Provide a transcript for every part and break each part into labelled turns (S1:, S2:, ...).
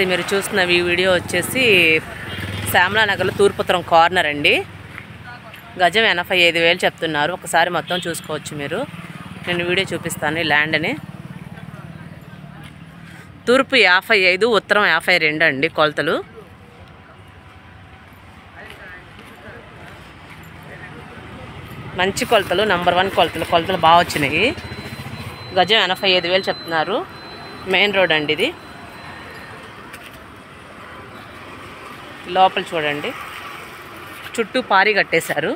S1: మీరు చూస్తున్న ఈ వీడియో వచ్చేసి శ్యామలానగర్లో తూర్పుత్తరం కార్నర్ అండి. గజం 85,000 చెప్తున్నారు. ఒకసారి మొత్తం చూసుకోవచ్చు మీరు. నేను వీడియో చూపిస్తాను. ఈ ల్యాండ్ని తూర్పు 55, ఉత్తరం 52 అండి కొలతలు. మంచి కొలతలు, నంబర్ 1 కొలతలు బాగా వచ్చినాయి. గజం 85,000 చెప్తున్నారు. మెయిన్ రోడ్ అండి ఇది. లోపల చూడండి, చుట్టూ పారి కట్టేశారు.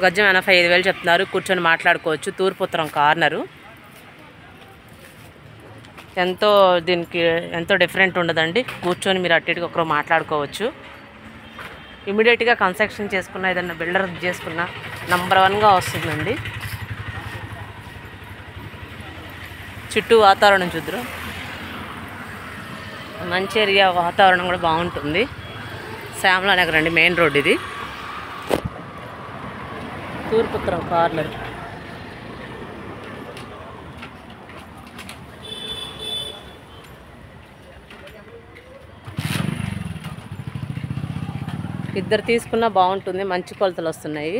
S1: గజం 85,000 చెప్తున్నారు. కూర్చొని మాట్లాడుకోవచ్చు. తూర్పు ఉత్తరం కార్నరు. దీనికి ఎంతో డిఫరెంట్ ఉండదండి. కూర్చొని మీరు అటు ఇటుగా ఒకరు మాట్లాడుకోవచ్చు. ఇమీడియట్గా కన్స్ట్రక్షన్ చేసుకున్న, ఏదన్నా బిల్డర్ చేసుకున్న నంబర్ 1గా వస్తుందండి. చుట్టూ వాతావరణం చూద్దరు. మంచి ఏరియా, వాతావరణం కూడా బాగుంటుంది. శ్యామలానగర్ అండి, మెయిన్ రోడ్ ఇది. తూర్పుత్తరం కార్నర్. ఇద్దరు తీసుకున్నా బాగుంటుంది. మంచి కొలతలు వస్తున్నాయి.